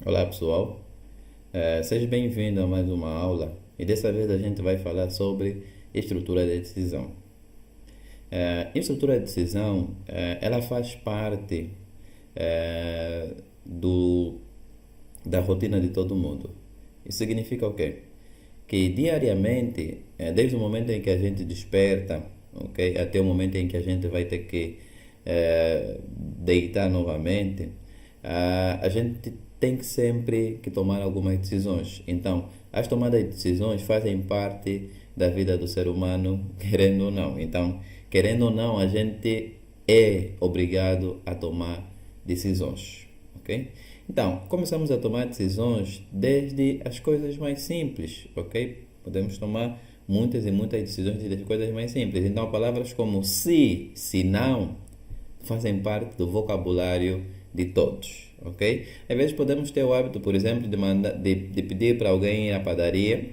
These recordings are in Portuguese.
Olá pessoal, seja bem-vindo a mais uma aula e dessa vez a gente vai falar sobre estrutura de decisão. Estrutura de decisão, ela faz parte do, da rotina de todo mundo. Isso significa o quê? Que diariamente, desde o momento em que a gente desperta, ok, até o momento em que a gente vai ter que deitar novamente, a gente tem que sempre que tomar algumas decisões. Então, as tomadas de decisões fazem parte da vida do ser humano, querendo ou não. Então, querendo ou não, a gente é obrigado a tomar decisões, ok? Então, começamos a tomar decisões desde as coisas mais simples, ok? Podemos tomar muitas e muitas decisões desde as coisas mais simples. Então, palavras como se não, fazem parte do vocabulário de todos, ok? Às vezes podemos ter o hábito, por exemplo, de pedir para alguém ir à padaria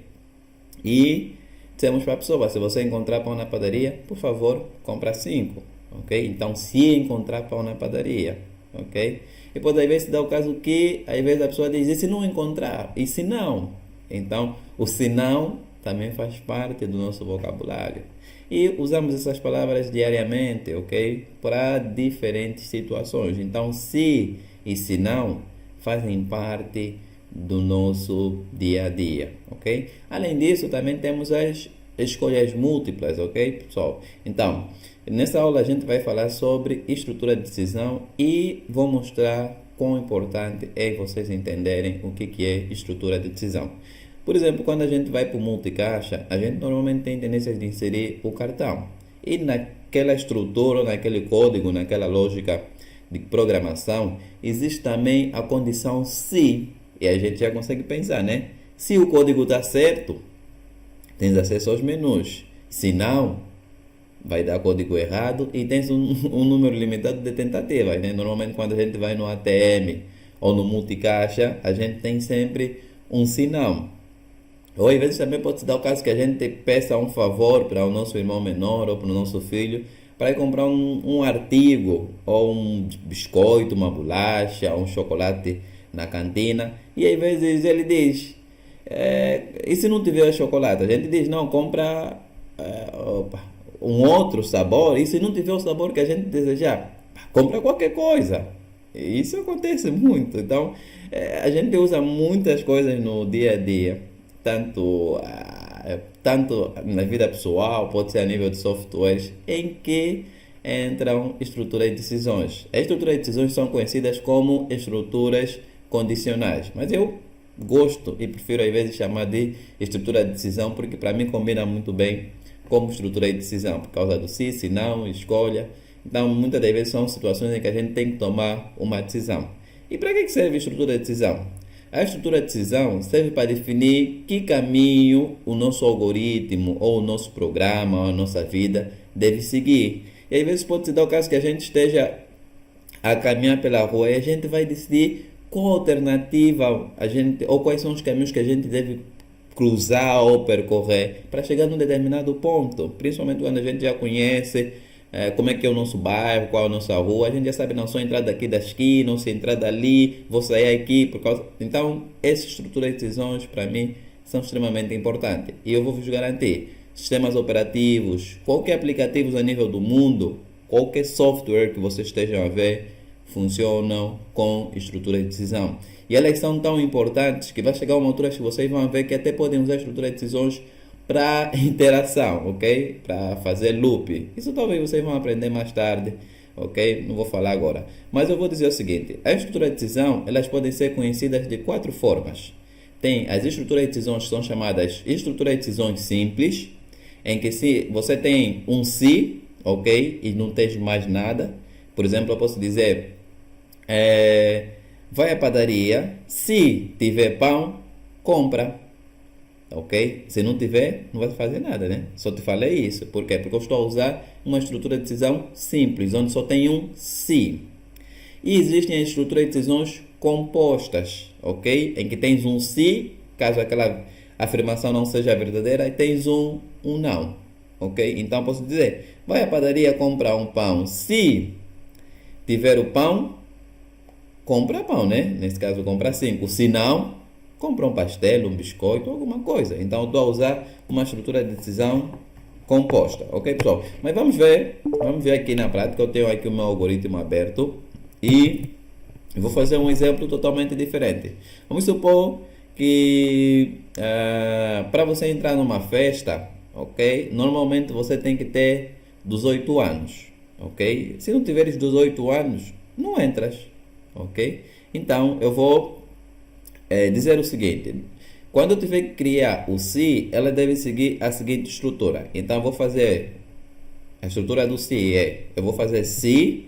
e dizemos para a pessoa: se você encontrar pão na padaria, por favor, compra 5, ok? Então, se encontrar pão na padaria, ok? E pode às vezes dar o caso que, às vezes a pessoa diz: e se não encontrar? E se não? Então, o se não também faz parte do nosso vocabulário. E usamos essas palavras diariamente, ok? Para diferentes situações. Então, se e se não fazem parte do nosso dia a dia, ok? Além disso, também temos as escolhas múltiplas, ok, pessoal? Então, nessa aula a gente vai falar sobre estrutura de decisão e vou mostrar quão importante é vocês entenderem o que é estrutura de decisão. Por exemplo, quando a gente vai para o multicaixa, a gente normalmente tem tendência de inserir o cartão. E naquela estrutura, naquele código, naquela lógica de programação, existe também a condição se. E a gente já consegue pensar, né? Se o código está certo, tens acesso aos menus. Se não, vai dar código errado e tens um número limitado de tentativas, né? Normalmente quando a gente vai no ATM ou no multicaixa, a gente tem sempre um se não. Ou às vezes também pode se dar o caso que a gente peça um favor para o nosso irmão menor ou para o nosso filho para ir comprar um artigo ou um biscoito, uma bolacha, um chocolate na cantina e às vezes ele diz: e se não tiver chocolate? A gente diz: não, compra um outro sabor, e se não tiver o sabor que a gente desejar, compra qualquer coisa. Isso acontece muito. Então, a gente usa muitas coisas no dia a dia, tanto na vida pessoal, pode ser a nível de softwares, em que entram estruturas de decisões. As estruturas de decisões são conhecidas como estruturas condicionais, mas eu gosto e prefiro às vezes chamar de estrutura de decisão porque para mim combina muito bem como estrutura de decisão, por causa do se, se não, escolha. Então, muitas das vezes são situações em que a gente tem que tomar uma decisão. E para que serve a estrutura de decisão? A estrutura de decisão serve para definir que caminho o nosso algoritmo, ou o nosso programa, ou a nossa vida deve seguir. E às vezes pode se dar o caso que a gente esteja a caminhar pela rua e a gente vai decidir qual alternativa a gente, ou quais são os caminhos que a gente deve cruzar ou percorrer para chegar num determinado ponto, principalmente quando a gente já conhece como é que é o nosso bairro, qual é a nossa rua, a gente já sabe: não só entrar daqui da esquina, ou se entrar dali, vou sair aqui por causa. Então, essa estrutura de decisões para mim são extremamente importantes e eu vou vos garantir: sistemas operativos, qualquer aplicativos a nível do mundo, qualquer software que vocês estejam a ver, funcionam com estrutura de decisão. E elas são tão importantes que vai chegar uma altura que vocês vão ver que até podem usar a estrutura de decisões para interação, ok? Para fazer loop. Isso talvez vocês vão aprender mais tarde, ok? Não vou falar agora. Mas eu vou dizer o seguinte: a estrutura de decisão, elas podem ser conhecidas de 4 formas. Tem as estruturas de decisões que são chamadas estruturas de decisões simples, em que se você tem um se, ok? E não tens mais nada. Por exemplo, eu posso dizer: vai à padaria, se tiver pão, compra. Ok? Se não tiver, não vai fazer nada, né? Só te falei isso. Por quê? Porque eu estou a usar uma estrutura de decisão simples, onde só tem um se. E existem as estruturas de decisões compostas, ok? Em que tens um se, caso aquela afirmação não seja verdadeira, e tens um não, ok? Então posso dizer: vai à padaria comprar um pão. Se tiver o pão, compra pão, né? Nesse caso, compra 5. Se não, compra um pastel, um biscoito, alguma coisa. Então, estou a usar uma estrutura de decisão composta, ok, pessoal? Mas vamos ver aqui na prática. Eu tenho aqui o meu algoritmo aberto e vou fazer um exemplo totalmente diferente. Vamos supor que para você entrar numa festa, ok? Normalmente você tem que ter 18 anos, ok? Se não tiveres 18 anos, não entras, ok? Então eu vou dizer o seguinte: quando eu tiver que criar o se, ela deve seguir a seguinte estrutura. Então eu vou fazer a estrutura do se eu vou fazer se,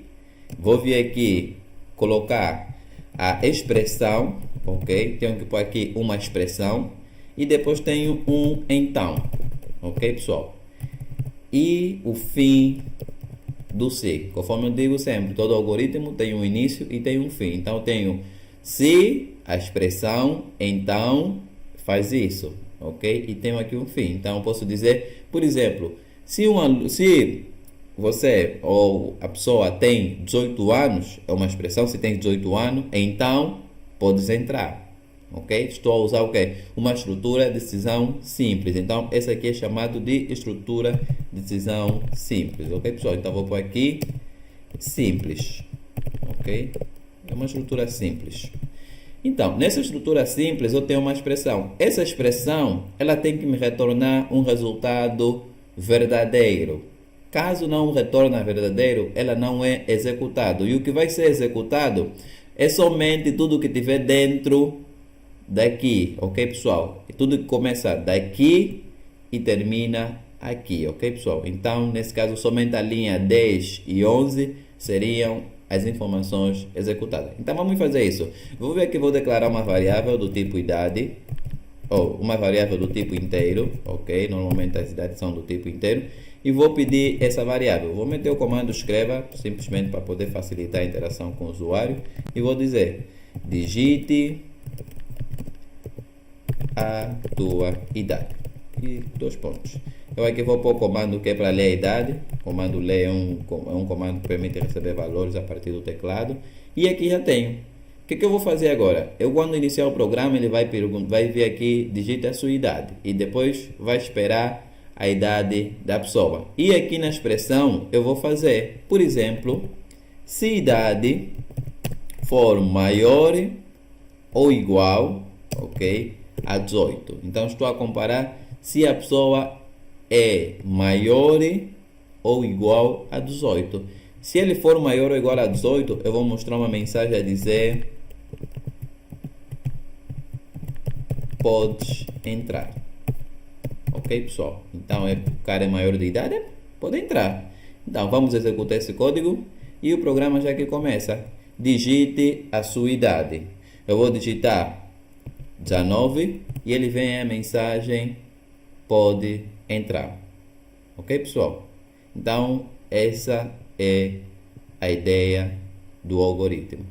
vou vir aqui colocar a expressão, ok? Tenho que pôr aqui uma expressão e depois tenho um então, ok, pessoal? E o fim do se, conforme eu digo sempre, todo algoritmo tem um início e tem um fim. Então eu tenho se, a expressão, então faz isso, ok? E tenho aqui um fim. Então eu posso dizer, por exemplo, se você ou a pessoa tem 18 anos, é uma expressão, se tem 18 anos, então podes entrar. Ok? Estou a usar o quê? Uma estrutura de decisão simples. Então, essa aqui é chamado de estrutura de decisão simples. Ok, pessoal? Então, vou pôr aqui simples. Ok? É uma estrutura simples. Então, nessa estrutura simples, eu tenho uma expressão. Essa expressão, ela tem que me retornar um resultado verdadeiro. Caso não retorne verdadeiro, ela não é executado. E o que vai ser executado é somente tudo que tiver dentro daqui, ok, pessoal? Tudo que começa daqui e termina aqui, ok, pessoal? Então, nesse caso, somente a linha 10 e 11 seriam as informações executadas. Então, vamos fazer isso. Vou ver que vou declarar uma variável do tipo idade, ou uma variável do tipo inteiro, ok? Normalmente as idades são do tipo inteiro. E vou pedir essa variável. Vou meter o comando escreva, simplesmente para poder facilitar a interação com o usuário. E vou dizer, digite a tua idade. E 2 pontos. Eu aqui vou pôr o comando que é para ler a idade. O comando ler é um comando que permite receber valores a partir do teclado. E aqui já tenho. O que eu vou fazer agora? Eu, quando iniciar o programa, ele vai vir aqui, digita a sua idade. E depois vai esperar a idade da pessoa. E aqui na expressão, eu vou fazer, por exemplo, se idade for maior ou igual, ok, a 18. Então, estou a comparar se a pessoa é maior ou igual a 18. Se ele for maior ou igual a 18, eu vou mostrar uma mensagem a dizer: podes entrar. Ok, pessoal? Então, o cara é maior de idade, pode entrar. Então, vamos executar esse código e o programa já que começa. Digite a sua idade. Eu vou digitar 19 e ele vem a mensagem: pode entrar. Ok, pessoal? Então, essa é a ideia do algoritmo.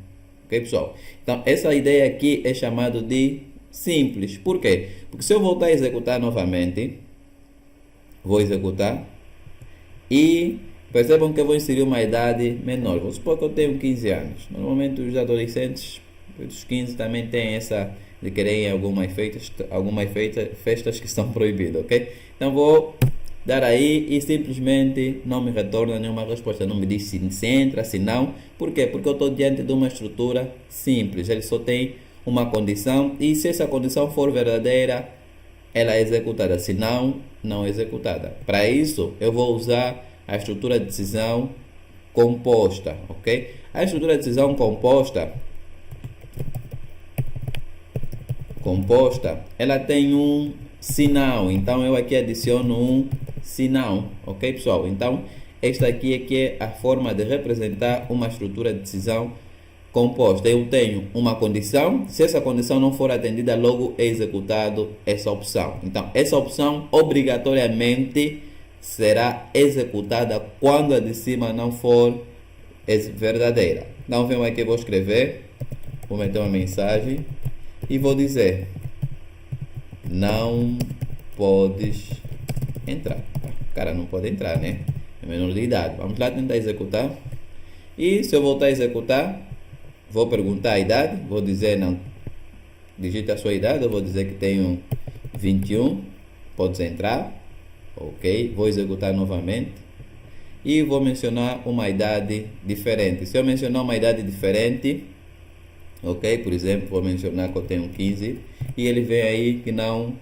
Ok, pessoal? Então, essa ideia aqui é chamada de simples. Por quê? Porque se eu voltar a executar novamente, vou executar e percebam que eu vou inserir uma idade menor. Vou supor que eu tenho 15 anos. Normalmente os adolescentes dos 15 também têm essa de quererem algumas festas que são proibidas, ok? Então vou dar aí e simplesmente não me retorna nenhuma resposta. Não me diz se entra, se não. Por quê? Porque eu estou diante de uma estrutura simples. Ele só tem uma condição e se essa condição for verdadeira, ela é executada. Se não, não é executada. Para isso, eu vou usar a estrutura de decisão composta, ok? A estrutura de decisão composta, ela tem um sinal. Então, eu aqui adiciono um sinal, ok, pessoal? Então, esta aqui é que é a forma de representar uma estrutura de decisão composta. Eu tenho uma condição, se essa condição não for atendida, logo é executado essa opção. Então, essa opção obrigatoriamente será executada quando a de cima não for verdadeira. Então, venho aqui, vou escrever, vou meter uma mensagem e vou dizer: não podes entrar. O cara não pode entrar, né? É menor de idade. Vamos lá tentar executar. E se eu voltar a executar, vou perguntar a idade, vou dizer, não, digita a sua idade, eu vou dizer que tenho 21, podes entrar, ok, vou executar novamente e vou mencionar uma idade diferente. Se eu mencionar uma idade diferente, ok, por exemplo, vou mencionar que eu tenho 15 e ele vem aí que não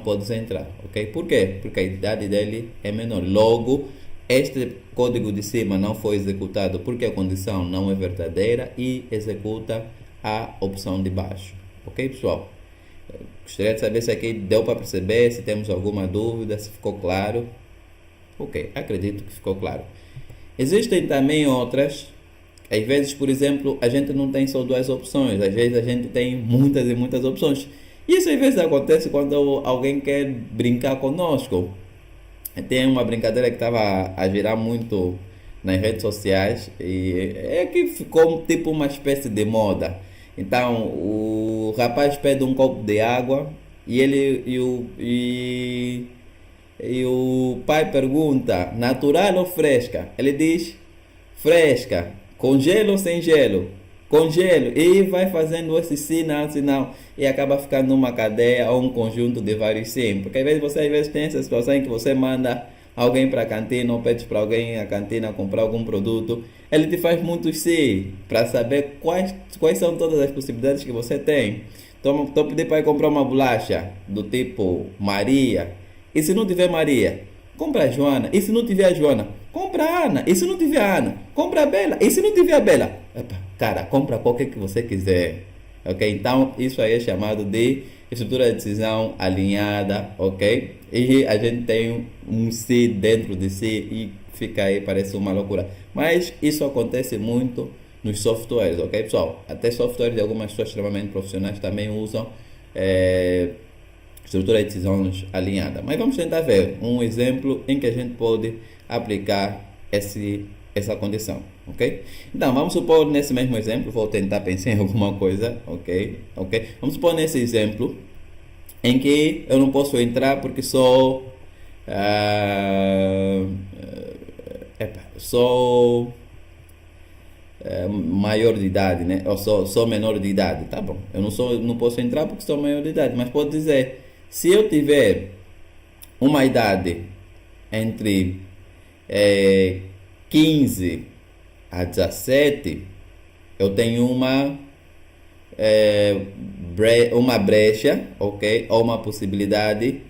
podes entrar, ok? Por quê? Porque a idade dele é menor. Logo, este código de cima não foi executado porque a condição não é verdadeira e executa a opção de baixo, ok, pessoal? Gostaria de saber se aqui deu para perceber, se temos alguma dúvida, se ficou claro. Ok, acredito que ficou claro. Existem também outras. Às vezes, por exemplo, a gente não tem só duas opções, às vezes a gente tem muitas e muitas opções. Isso às vezes acontece quando alguém quer brincar conosco. Tem uma brincadeira que estava a girar muito nas redes sociais e é que ficou tipo uma espécie de moda. Então o rapaz pede um copo de água e ele e o pai pergunta, natural ou fresca? Ele diz fresca, com gelo ou sem gelo? Com gelo. E vai fazendo esse sinal, e acaba ficando numa cadeia ou um conjunto de vários sim. Porque às vezes tem essa situação em que você manda alguém para a cantina ou pede para alguém na cantina comprar algum produto. Ele te faz muitos sim, para saber quais são todas as possibilidades que você tem. Então, pedir para ir comprar uma bolacha do tipo Maria. E se não tiver Maria, compra a Joana. E se não tiver a Joana, compra a Ana. E se não tiver a Ana, compra a Bela. E se não tiver a Bela, cara, compra qualquer que você quiser. Ok? Então, isso aí é chamado de estrutura de decisão alinhada. Ok? E a gente tem um se dentro de si e fica aí, parece uma loucura. Mas isso acontece muito nos softwares. Ok, pessoal? Até softwares de algumas pessoas extremamente profissionais também usam estrutura de decisões alinhada. Mas vamos tentar ver um exemplo em que a gente pode aplicar essa condição, ok? Então, vamos supor nesse mesmo exemplo, vou tentar pensar em alguma coisa, ok? Vamos supor nesse exemplo em que eu não posso entrar porque sou maior de idade, né? Eu sou menor de idade, tá bom? Eu não posso entrar porque sou maior de idade, mas pode dizer, se eu tiver uma idade entre 15 a 17, eu tenho uma brecha, ok? Ou uma possibilidade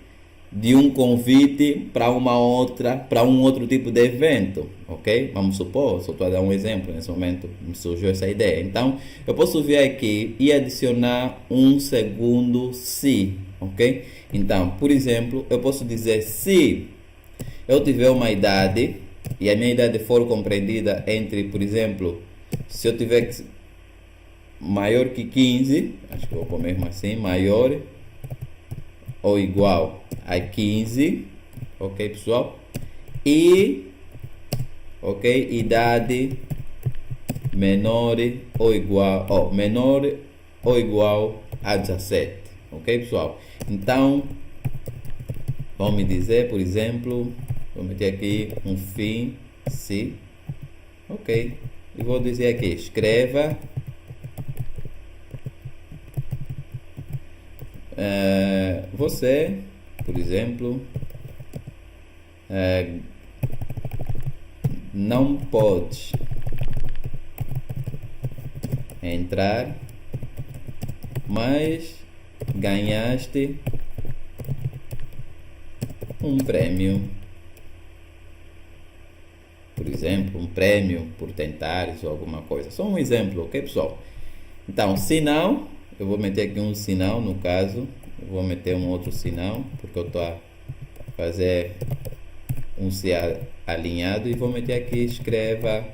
de um convite para um outro tipo de evento, ok? Vamos supor, só estou a dar um exemplo, nesse momento me surgiu essa ideia. Então, eu posso vir aqui e adicionar um segundo se, ok? Então, por exemplo, eu posso dizer se eu tiver uma idade e a minha idade for compreendida entre, por exemplo, se eu tiver maior que 15, acho que vou pôr mesmo assim, maior ou igual a 15, ok, pessoal? E, ok, idade menor ou igual a 17, ok, pessoal? Então, vamos me dizer, por exemplo, vou meter aqui um fim, se, ok, e vou dizer aqui, escreva você, por exemplo, não pode entrar, mas ganhaste um prêmio, por exemplo, um prêmio por tentares ou alguma coisa. Só um exemplo, ok, pessoal? Então, se não, eu vou meter aqui um sinal, no caso, eu vou meter um outro sinal, porque eu estou a fazer um se alinhado, e vou meter aqui, escreva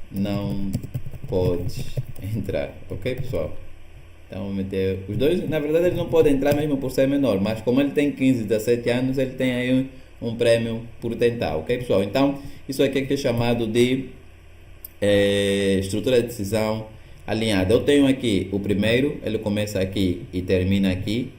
não pode entrar, ok, pessoal? Então vou meter os dois, na verdade ele não pode entrar mesmo por ser menor, mas como ele tem 15, 17 anos, ele tem aí um prêmio por tentar, ok, pessoal? Então, isso aqui é chamado de estrutura de decisão alinhada. Eu tenho aqui o primeiro, ele começa aqui e termina aqui,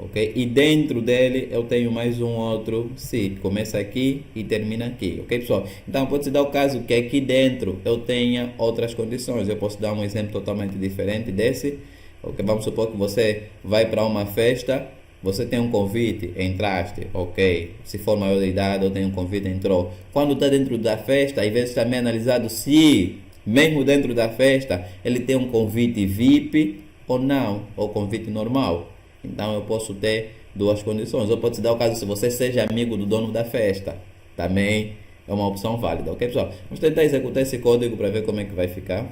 ok? E dentro dele eu tenho mais um outro se, que começa aqui e termina aqui, ok, pessoal? Então pode-se dar o caso que aqui dentro eu tenha outras condições. Eu posso dar um exemplo totalmente diferente desse, ok? Vamos supor que você vai para uma festa, você tem um convite, entraste, ok? Se for maior de idade, eu tenho um convite, entrou. Quando está dentro da festa, às vezes também é analisado se, mesmo dentro da festa, ele tem um convite VIP ou não, ou convite normal. Então eu posso ter duas condições. Ou pode se dar o caso se você seja amigo do dono da festa. Também é uma opção válida, ok, pessoal? Vamos tentar executar esse código para ver como é que vai ficar.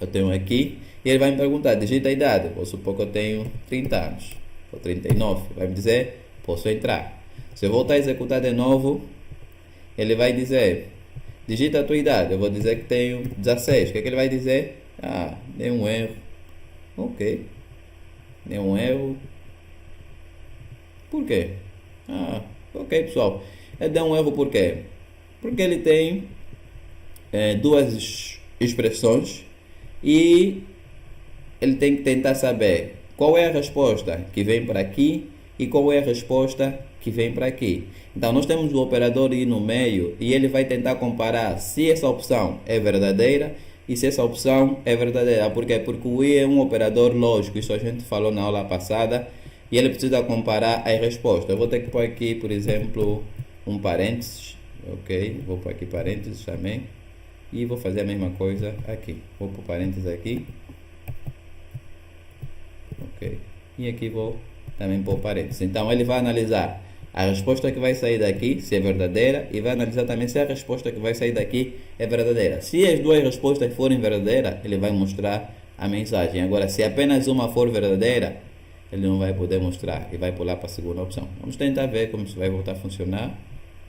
Eu tenho aqui e ele vai me perguntar, digita a idade. Vou supor que eu tenho 30 anos, ou 39. Vai me dizer, posso entrar. Se eu voltar a executar de novo, ele vai dizer, digita a tua idade. Eu vou dizer que tenho 16. O que é que ele vai dizer? Ah, deu um erro. Ok. Deu um erro. Por quê? Ah, ok, pessoal. Ele deu um erro por quê? Porque ele tem duas expressões e ele tem que tentar saber qual é a resposta que vem para aqui e qual é a resposta que vem para aqui. Então nós temos o operador I no meio e ele vai tentar comparar se essa opção é verdadeira e se essa opção é verdadeira. Por quê? Porque o I é um operador lógico, isso a gente falou na aula passada, e ele precisa comparar as respostas. Eu vou ter que pôr aqui, por exemplo, um parênteses, ok? Vou pôr aqui parênteses também, e vou fazer a mesma coisa aqui. Vou pôr parênteses aqui, ok? E aqui vou também pôr parênteses. Então ele vai analisar a resposta que vai sair daqui, se é verdadeira, e vai analisar também se a resposta que vai sair daqui é verdadeira. Se as duas respostas forem verdadeiras, ele vai mostrar a mensagem. Agora, se apenas uma for verdadeira, ele não vai poder mostrar e vai pular para a segunda opção. Vamos tentar ver como isso vai voltar a funcionar,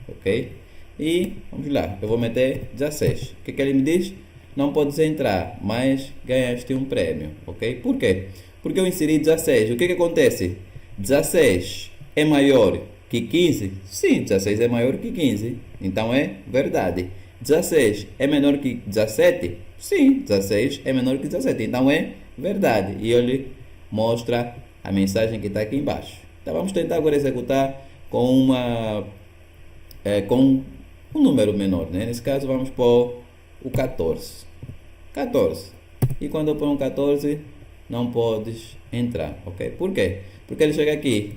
ok? E vamos lá, eu vou meter 16. O que ele me diz? Não podes entrar, mas ganhaste um prêmio, ok? Por quê? Porque eu inseri 16. O que acontece? 16 é maior que 15? Sim, 16 é maior que 15. Então é verdade. 16 é menor que 17? Sim, 16 é menor que 17. Então é verdade. E ele mostra a mensagem que está aqui embaixo. Então vamos tentar agora executar com com um número menor, né? Nesse caso vamos pôr o 14. 14. E quando eu pôr um 14, não podes entrar, ok? Por quê? Porque ele chega aqui.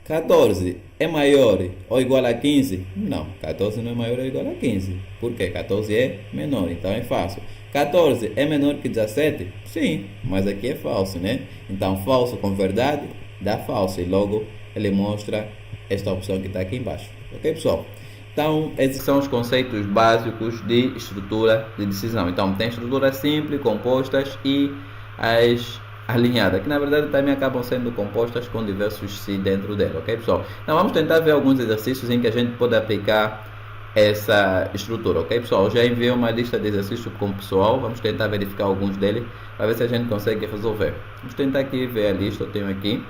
14 é maior ou igual a 15? Não, 14 não é maior ou igual a 15. Por quê? 14 é menor, então é fácil. 14 é menor que 17? Sim, mas aqui é falso, né? Então, falso com verdade dá falso. E logo ele mostra esta opção que está aqui embaixo. Ok, pessoal? Então, esses são os conceitos básicos de estrutura de decisão. Então, tem estruturas simples, compostas e as alinhadas, que na verdade também acabam sendo compostas com diversos si dentro dela, ok, pessoal? Então, vamos tentar ver alguns exercícios em que a gente pode aplicar essa estrutura, ok, pessoal? Eu já enviei uma lista de exercícios com o pessoal, vamos tentar verificar alguns deles para ver se a gente consegue resolver. Vamos tentar aqui ver a lista, eu tenho aqui,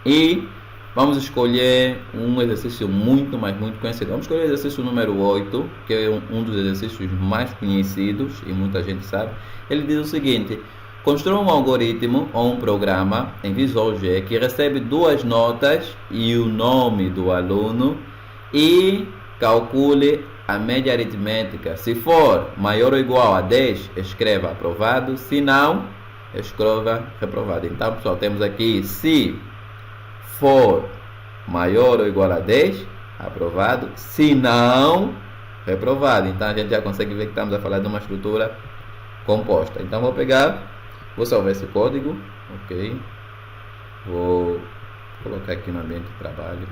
e vamos escolher um exercício muito conhecido. Vamos escolher o exercício número 8, que é um dos exercícios mais conhecidos e muita gente sabe. Ele diz o seguinte: construa um algoritmo ou um programa em Visual G que recebe duas notas e o nome do aluno e calcule a média aritmética. Se for maior ou igual a 10, escreva aprovado. Se não, escreva reprovado. Então, pessoal, temos aqui se for maior ou igual a 10, aprovado. Se não, reprovado. Então, a gente já consegue ver que estamos a falar de uma estrutura composta. Então, vou salvar esse código, ok? Vou colocar aqui no ambiente de trabalho,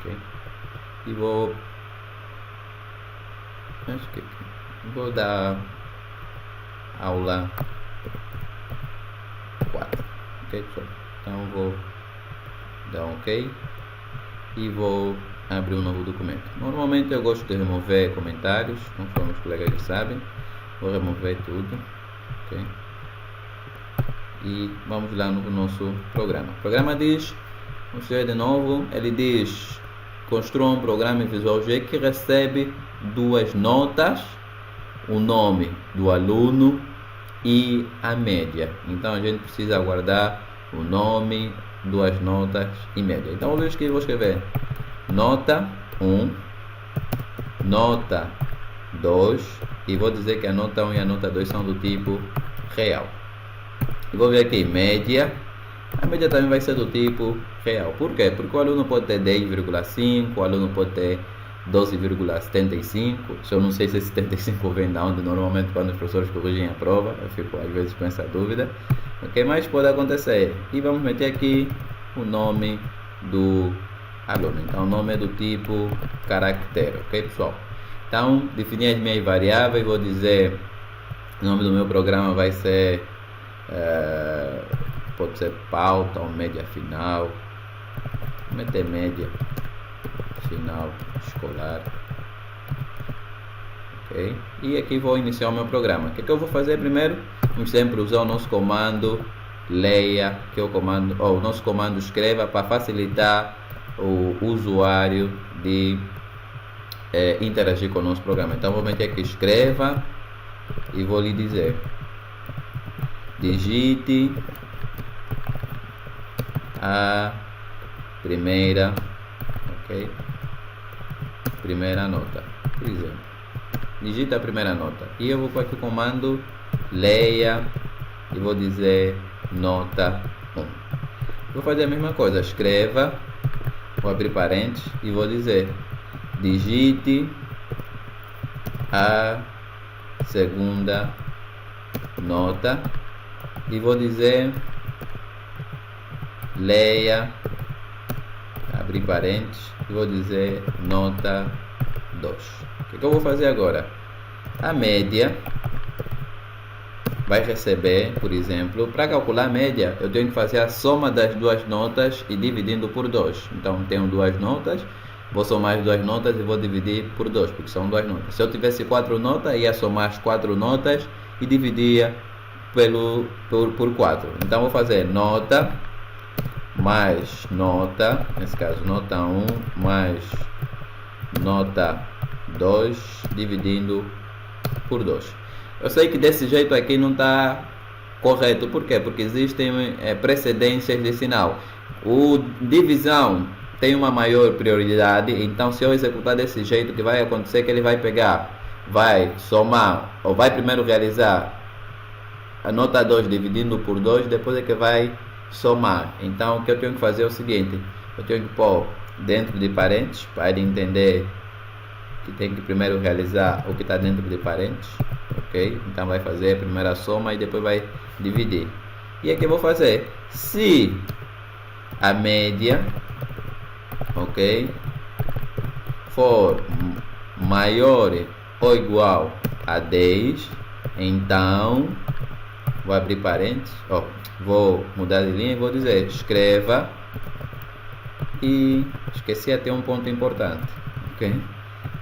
ok? E vou dar aula 4, ok, pessoal? Então vou dar um ok e vou abrir um novo documento. Normalmente eu gosto de remover comentários, conforme os colegas já sabem. Vou remover tudo, ok? E vamos lá no nosso programa. O programa diz, vamos ver de novo, ele diz: construa um programa em Visual G que recebe duas notas, o nome do aluno e a média. Então a gente precisa guardar o nome, 2 notas e média. Então vou escrever nota 1, nota 2, e vou dizer que a nota 1 e a nota 2 são do tipo real. E vou ver aqui média. A média também vai ser do tipo real. Por quê? Porque o aluno pode ter 10,5, o aluno pode ter 12,75. Eu não sei se esse 75 vem da onde. Normalmente quando os professores corrigem a prova, eu fico às vezes com essa dúvida. O que mais pode acontecer? E vamos meter aqui o nome do aluno. Então o nome é do tipo caractere, ok pessoal? Então definir as minhas variáveis, vou dizer o nome do meu programa vai ser pode ser pauta ou média final. Vou meter média final escolar, ok? E aqui vou iniciar o meu programa. O que eu vou fazer primeiro? Vamos sempre usar o nosso comando leia, que é o comando, ou o nosso comando escreva, para facilitar o usuário de interagir com o nosso programa. Então vou meter aqui escreva e vou lhe dizer digite a primeira, ok? Primeira nota, por exemplo. Digita a primeira nota. E eu vou para aqui o comando leia e vou dizer nota 1. Vou fazer a mesma coisa, escreva, vou abrir parênteses e vou dizer digite a segunda nota e vou dizer leia, abrir parênteses e vou dizer nota 2. O que eu vou fazer agora? A média vai receber, por exemplo, para calcular a média, eu tenho que fazer a soma das duas notas e dividindo por 2. Então tenho duas notas, vou somar as duas notas e vou dividir por 2, porque são duas notas. Se eu tivesse 4 notas, ia somar as 4 notas e dividia por 4. Então vou fazer nota mais nota, nesse caso nota 1 mais nota 2 dividindo por 2. Eu sei que desse jeito aqui não está correto. Por quê? Porque existem precedências de sinal. O divisão tem uma maior prioridade. Então se eu executar desse jeito, o que vai acontecer é que ele vai pegar, vai somar, ou vai primeiro realizar a nota 2 dividindo por 2, depois é que vai somar. Então o que eu tenho que fazer é o seguinte: eu tenho que pôr dentro de parênteses para ele entender que tem que primeiro realizar o que está dentro de parênteses, ok? Então vai fazer a primeira soma e depois vai dividir. E aqui eu vou fazer se a média, ok, for maior ou igual a 10, então vou abrir parênteses, vou mudar de linha e vou dizer escreva, e esqueci até um ponto importante, ok?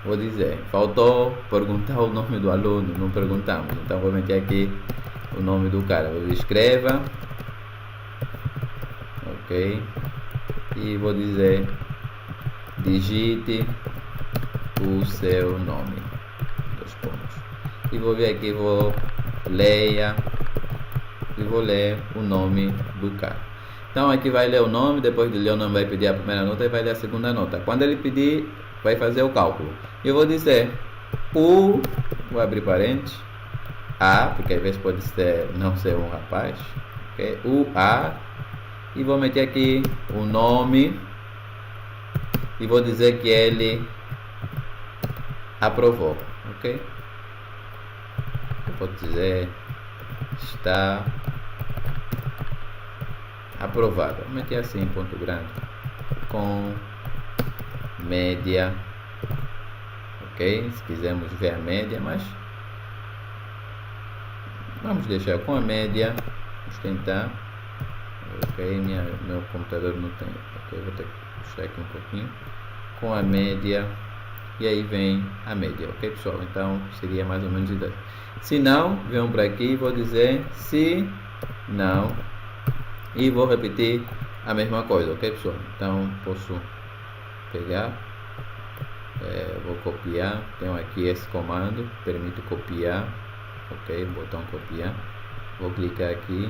Vou dizer, faltou perguntar o nome do aluno, não perguntamos, então vou meter aqui o nome do cara, vou dizer escreva, ok? E vou dizer digite o seu nome, 2 pontos, e vou vir aqui, vou leia e vou ler o nome do cara. Então aqui vai ler o nome, depois de ler o nome vai pedir a primeira nota e vai ler a segunda nota. Quando ele pedir, vai fazer o cálculo. Eu vou dizer vou abrir parênteses, A, porque às vezes pode não ser um rapaz, ok? A, e vou meter aqui o nome e vou dizer que ele aprovou, ok? Eu vou dizer está aprovado. Vou meter assim, ponto grande, com média, ok? Se quisermos ver a média, mas vamos deixar com a média. Vamos tentar, ok? Meu computador não tem, ok? Vou ter que puxar aqui um pouquinho, com a média, e aí vem a média, ok pessoal? Então seria mais ou menos isso. Se não, venham para aqui e vou dizer se não, e vou repetir a mesma coisa, ok pessoal? Então posso pegar, vou copiar, tenho aqui esse comando, permite copiar, ok, botão copiar, vou clicar aqui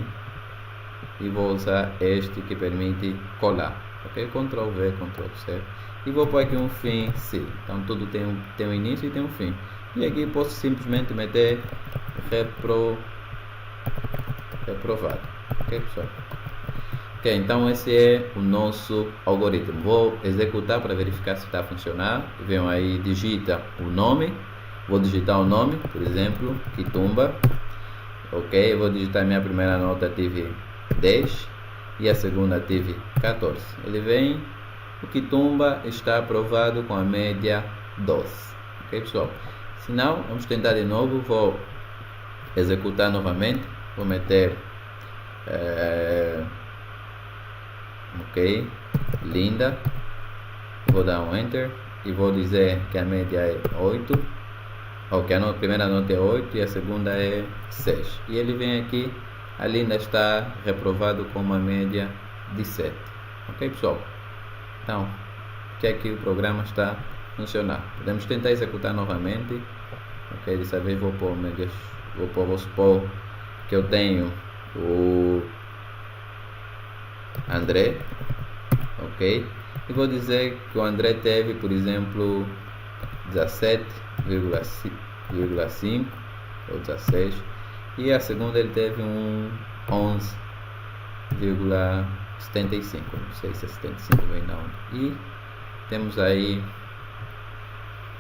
e vou usar este que permite colar, ok? Ctrl V, Ctrl C, e vou pôr aqui um fim sim. Então tudo tem um início e tem um fim, e aqui posso simplesmente meter reprovado, ok pessoal? Ok, então esse é o nosso algoritmo. Vou executar para verificar se está a funcionar. Venham aí, digita o nome. Vou digitar o nome, por exemplo, Kitumba. Ok, vou digitar minha primeira nota, tive 10 e a segunda tive 14. Ele vem, o Kitumba está aprovado com a média 12. Ok pessoal? Se não, vamos tentar de novo. Vou executar novamente. Vou meter ok, linda, vou dar um enter e vou dizer que a média é 8, ok, a primeira nota é 8 e a segunda é 6, e ele vem aqui, a linda está reprovado com uma média de 7, ok pessoal? Então, que aqui o programa está a funcionar. Podemos tentar executar novamente, ok, dessa vez vou supor que eu tenho o André, ok, e vou dizer que o André teve, por exemplo, 17,5 ou 16, e a segunda ele teve um 11,75, não sei se é 75 vem não, e temos aí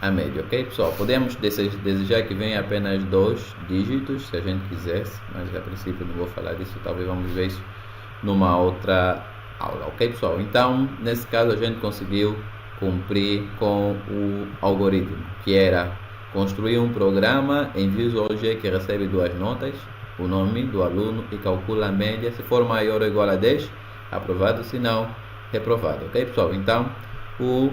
a média, ok pessoal? Podemos desejar que venha apenas 2 dígitos, se a gente quisesse, mas a princípio não vou falar disso, talvez vamos ver isso numa outra aula, ok pessoal? Então, nesse caso a gente conseguiu cumprir com o algoritmo, que era construir um programa em Visual G que recebe 2 notas, o nome do aluno, e calcula a média. Se for maior ou igual a 10, aprovado, se não, reprovado, ok pessoal? Então, o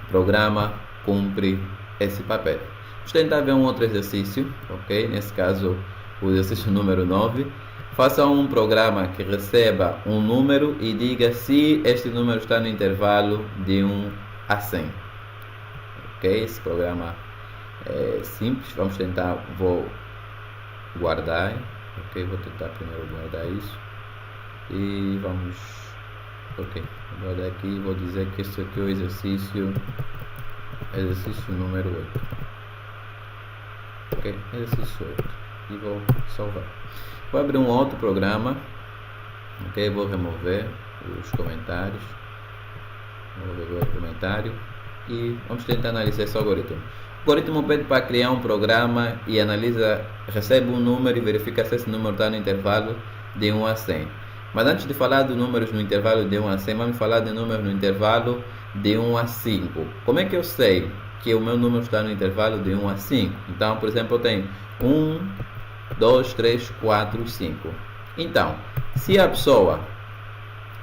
programa cumpre esse papel. Vamos tentar ver um outro exercício, ok? Nesse caso, o exercício número 9. Faça um programa que receba um número e diga se este número está no intervalo de 1 a 100. Ok? Esse programa é simples. Vamos tentar, vou guardar. Ok? Vou tentar primeiro guardar isso. E vamos... Ok, vou guardar aqui e vou dizer que este aqui é o exercício número 8. Ok? Exercício 8. E vou salvar. Vou abrir um outro programa, ok? Vou remover os comentários, vou remover o comentário e vamos tentar analisar esse algoritmo. O algoritmo pede para criar um programa e analisa, recebe um número e verifica se esse número está no intervalo de 1 a 100. Mas antes de falar de números no intervalo de 1 a 100, vamos falar de números no intervalo de 1 a 5. Como é que eu sei que o meu número está no intervalo de 1 a 5? Então, por exemplo, eu tenho 1, 2, 3, 4, 5. Então, se a pessoa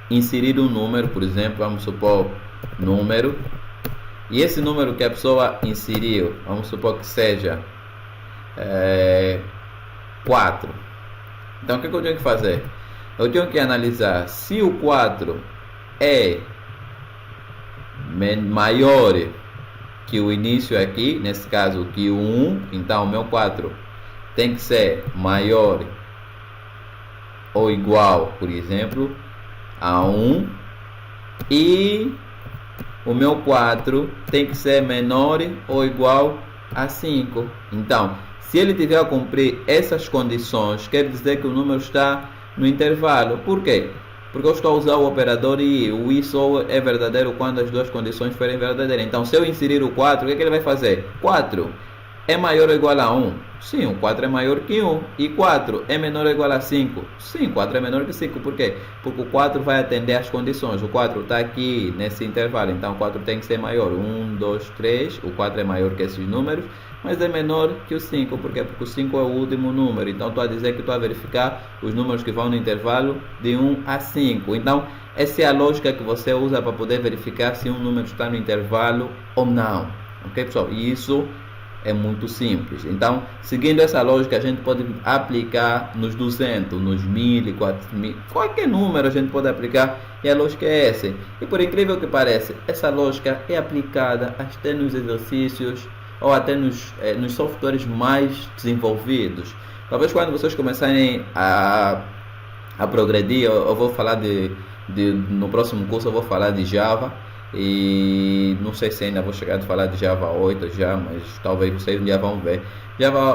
inserir um número, por exemplo, vamos supor número, e esse número que a pessoa inseriu, vamos supor que seja 4. Então, o que eu tenho que fazer? Eu tenho que analisar se o 4 é maior que o início aqui, nesse caso que o 1, então o meu 4 tem que ser maior ou igual, por exemplo, a 1, e o meu 4 tem que ser menor ou igual a 5. Então, se ele tiver a cumprir essas condições, quer dizer que o número está no intervalo. Por quê? Porque eu estou a usar o operador i. O i só é verdadeiro quando as duas condições forem verdadeiras. Então, se eu inserir o 4, o que ele vai fazer? 4 é maior ou igual a 1? Sim, o 4 é maior que 1. E 4 é menor ou igual a 5? Sim, 4 é menor que 5. Por quê? Porque o 4 vai atender às condições. O 4 está aqui nesse intervalo. Então, o 4 tem que ser maior. 1, 2, 3. O 4 é maior que esses números, mas é menor que o 5. Por quê? Porque o 5 é o último número. Então, estou a dizer que estou a verificar os números que vão no intervalo de 1 a 5. Então, essa é a lógica que você usa para poder verificar se um número está no intervalo ou não. Ok, pessoal? E isso é muito simples. Então, seguindo essa lógica, a gente pode aplicar nos 200, nos 1000, 4000, qualquer número a gente pode aplicar, e a lógica é essa. E por incrível que pareça, essa lógica é aplicada até nos exercícios ou até nos softwares mais desenvolvidos. Talvez quando vocês começarem a a progredir. Eu vou falar no próximo curso eu vou falar de Java, e não sei se ainda vou chegar a falar de Java 8 já, mas talvez vocês um dia vão ver.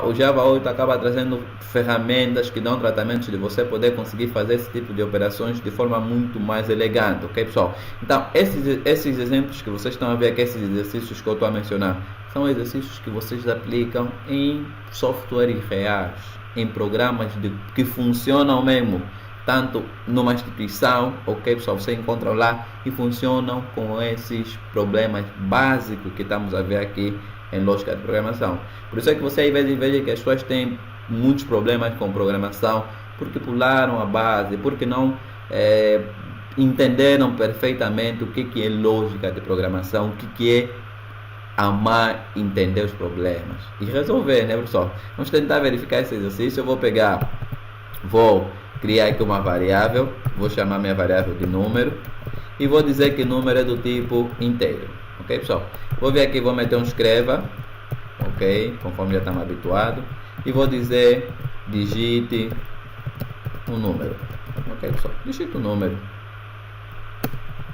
O Java 8 acaba trazendo ferramentas que dão tratamentos de você poder conseguir fazer esse tipo de operações de forma muito mais elegante, ok, pessoal? Então, esses exemplos que vocês estão a ver aqui, esses exercícios que eu estou a mencionar, são exercícios que vocês aplicam em softwares reais, em programas que funcionam mesmo, tanto numa instituição, ok, pessoal, você encontra lá e funcionam com esses problemas básicos que estamos a ver aqui em lógica de programação. Por isso é que você às vezes vê que as pessoas têm muitos problemas com programação, porque pularam a base, porque não entenderam perfeitamente o que é lógica de programação, o que é amar entender os problemas e resolver, né, pessoal? Vamos tentar verificar esse exercício. Eu vou criar aqui uma variável, vou chamar minha variável de número e vou dizer que número é do tipo inteiro, ok, pessoal? Vou vir aqui, vou meter um escreva, ok, conforme já estamos habituados, e vou dizer digite um número, ok, pessoal? Digite um número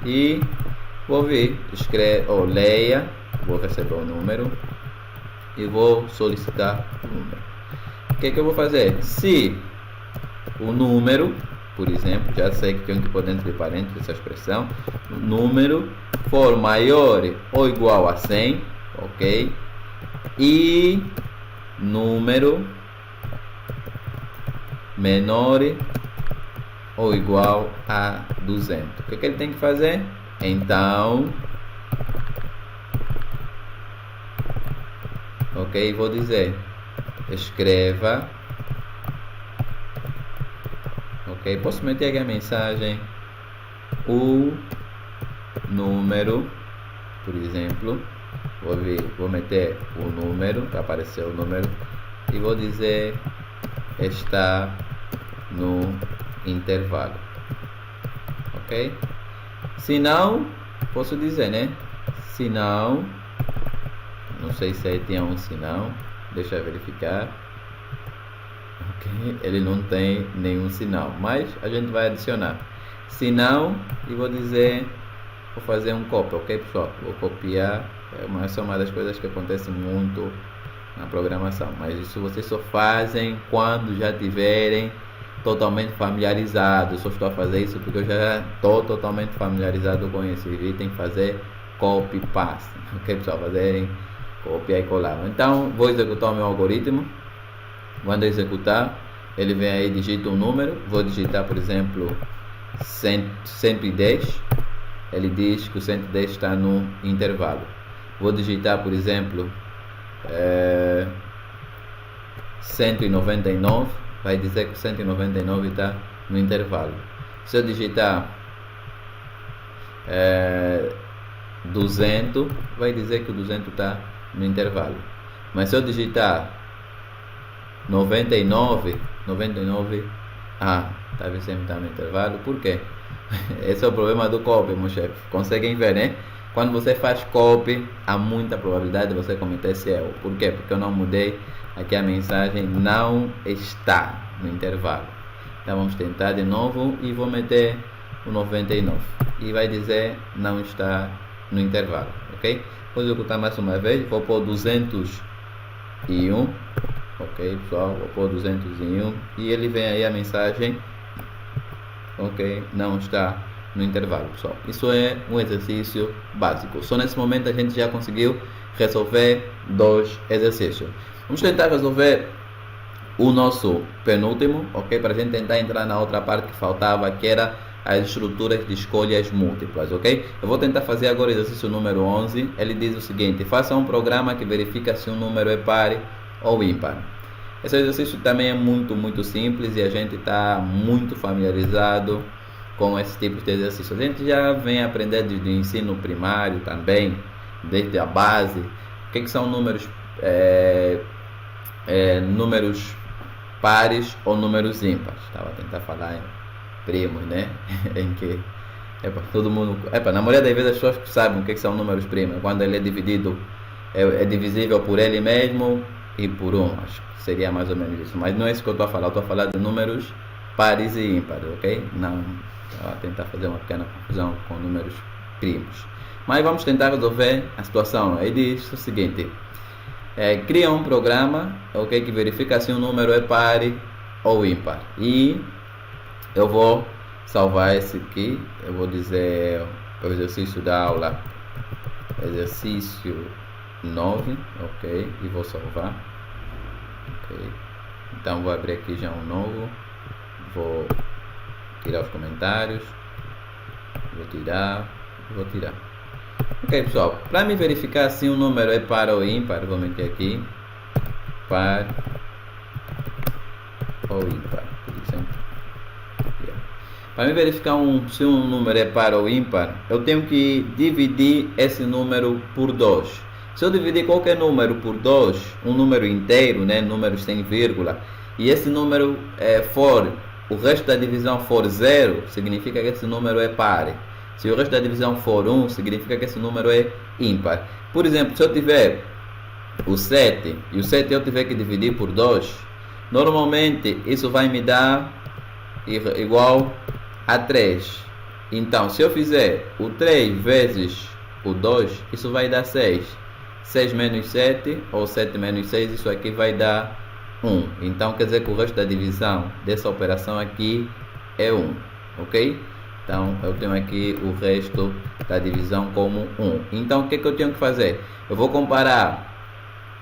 e vou vir, leia, vou receber o número e vou solicitar o número. O que eu vou fazer? Se o número, por exemplo, já sei que tenho que pôr dentro de parênteses essa expressão, o número for maior ou igual a 100, ok, e número menor ou igual a 200. O que ele tem que fazer? Então, ok, vou dizer, escreva, ok, posso meter aqui a mensagem, o número, por exemplo, vou meter o número, para aparecer o número, e vou dizer, está no intervalo, ok? Se não, posso dizer, né? Se não sei se aí tem um sinal, deixa eu verificar, ok, ele não tem nenhum sinal, mas a gente vai adicionar, se não, e vou dizer, vou fazer um copy, ok, pessoal? Vou copiar, essa é uma das coisas que acontece muito na programação, mas isso vocês só fazem quando já tiverem totalmente familiarizados. Só estou a fazer isso porque eu já estou totalmente familiarizado com isso, e tem que fazer copy paste, ok, pessoal? Fazerem copiar e colar. Então vou executar o meu algoritmo. Quando eu executar, ele vem aí, digita um número, vou digitar, por exemplo, 110, ele diz que o 110 está no intervalo. Vou digitar, por exemplo, 199, vai dizer que o 199 está no intervalo. Se eu digitar 200, vai dizer que o 200 está no intervalo. Mas se eu digitar 99, talvez sempre está no intervalo. Por quê? Esse é o problema do copy, meu chefe. Conseguem ver, né? Quando você faz copy, há muita probabilidade de você cometer esse erro. Por quê? Porque eu não mudei aqui a mensagem, não está no intervalo. Então vamos tentar de novo e vou meter o 99 e vai dizer não está no intervalo, ok? Vou executar mais uma vez, vou pôr 201, ok, pessoal, vou pôr 201 e ele vem aí a mensagem, ok, não está no intervalo, pessoal. Isso é um exercício básico. Só nesse momento a gente já conseguiu resolver 2 exercícios. Vamos tentar resolver o nosso penúltimo, ok, para a gente tentar entrar na outra parte que faltava, que era as estruturas de escolhas múltiplas, ok? Eu vou tentar fazer agora o exercício número 11. Ele diz o seguinte: faça um programa que verifica se um número é par ou ímpar. Esse exercício também é muito simples e a gente está muito familiarizado com esse tipo de exercício. A gente já vem aprender desde o ensino primário também, desde a base, o que são números, números pares ou números ímpares. Estava a tentar falar em primos, né? Em que todo mundo, na maioria das vezes as pessoas sabem o que são números primos, quando ele é dividido, é divisível por ele mesmo e por 1, acho que seria mais ou menos isso, mas não é isso que eu estou a falar. Eu estou a falar de números pares e ímpares, ok? Não, vou tentar fazer uma pequena confusão com números primos. Mas vamos tentar resolver a situação. Aí diz o seguinte: cria um programa, ok, que verifica se um número é par ou ímpar. E eu vou salvar esse aqui. Eu vou dizer o exercício da aula, exercício 9, ok, e vou salvar. Ok, então vou abrir aqui já um novo, vou tirar os comentários, vou tirar. Ok, pessoal, para me verificar se um número é par ou ímpar, vou meter aqui par ou ímpar, por exemplo. Para me verificar se um número é par ou ímpar, eu tenho que dividir esse número por 2. Se eu dividir qualquer número por 2, um número inteiro, né, números sem vírgula, e esse número o resto da divisão for 0, significa que esse número é par. Se o resto da divisão for 1, significa que esse número é ímpar. Por exemplo, se eu tiver o 7, e o 7 eu tiver que dividir por 2, normalmente isso vai me dar igual a 3. Então, se eu fizer o 3 vezes o 2, isso vai dar 6. 6 menos 7, ou 7 menos 6, isso aqui vai dar 1. Então, quer dizer que o resto da divisão dessa operação aqui é 1. Ok? Então, eu tenho aqui o resto da divisão como 1. Então, o que eu tenho que fazer? Eu vou comparar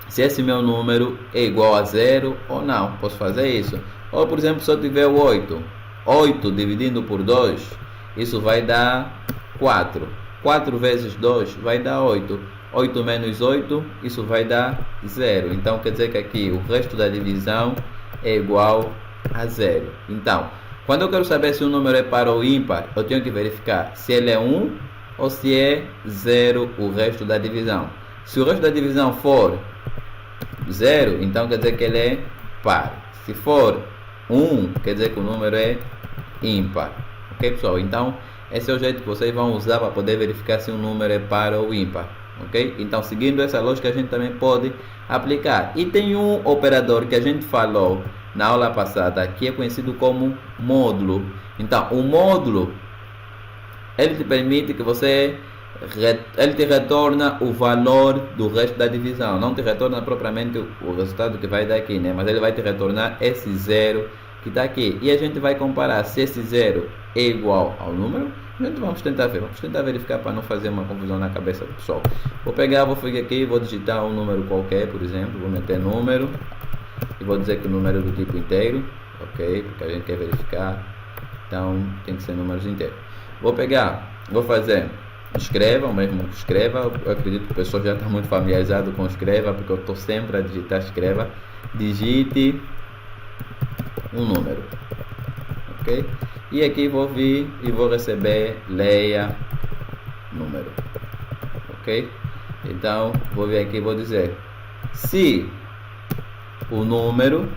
se esse meu número é igual a 0 ou não. Posso fazer isso. Ou, por exemplo, se eu tiver o 8. 8 dividindo por 2, isso vai dar 4. 4 vezes 2 vai dar 8. 8 menos 8, isso vai dar 0. Então, quer dizer que aqui o resto da divisão é igual a 0. Então, quando eu quero saber se o número é par ou ímpar, eu tenho que verificar se ele é 1 ou se é 0 o resto da divisão. Se o resto da divisão for 0, então quer dizer que ele é par. Se for 1, quer dizer que o número é ímpar. Ok, pessoal? Então, esse é o jeito que vocês vão usar para poder verificar se um número é par ou ímpar. Ok? Então, seguindo essa lógica, a gente também pode aplicar. E tem um operador que a gente falou na aula passada, que é conhecido como módulo. Então, o módulo, ele te permite que ele te retorna o valor do resto da divisão. Não te retorna propriamente o resultado que vai dar aqui, né? Mas ele vai te retornar esse 0 que está aqui. E a gente vai comparar se esse 0 é igual ao número. Vamos tentar verificar para não fazer uma confusão na cabeça do pessoal. Vou ficar aqui, vou digitar um número qualquer, por exemplo. Vou meter número e vou dizer que o número é do tipo inteiro, ok? Porque a gente quer verificar. Então tem que ser números inteiros. Vou fazer escreva, o mesmo que escreva. Eu acredito que o pessoal já está muito familiarizado com escreva, porque eu estou sempre a digitar escreva. Digite um número, ok? E aqui vou vir e vou receber leia número, ok? Então vou vir aqui e vou dizer se o número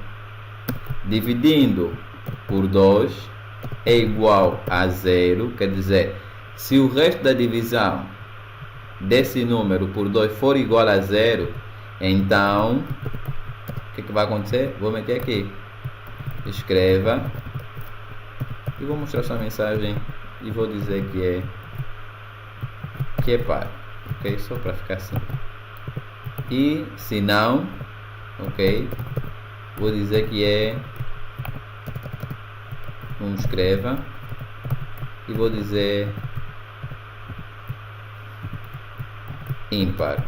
dividindo por 2 é igual a 0, quer dizer, se o resto da divisão desse número por 2 for igual a 0, então o que vai acontecer? Vou meter aqui, escreva, e vou mostrar essa mensagem e vou dizer que é par, ok? Só para ficar assim. E se não, ok, vou dizer que é escreva e vou dizer ímpar,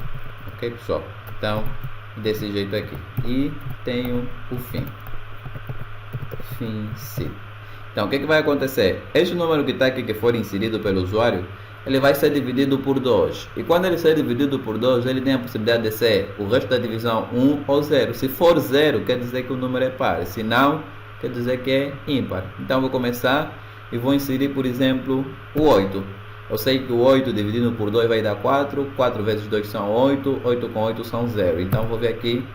ok, pessoal? Então, desse jeito aqui. E tenho o fim se. Então, o que vai acontecer? Este número que está aqui, que for inserido pelo usuário, ele vai ser dividido por 2. E quando ele ser dividido por 2, ele tem a possibilidade de ser o resto da divisão 1 ou 0. Se for 0, quer dizer que o número é par. Se não, quer dizer que é ímpar. Então, vou começar e vou inserir, por exemplo, o 8. Eu sei que o 8 dividido por 2 vai dar 4. 4 vezes 2 são 8. 8 com 8 são 0. Então, vou ver aqui,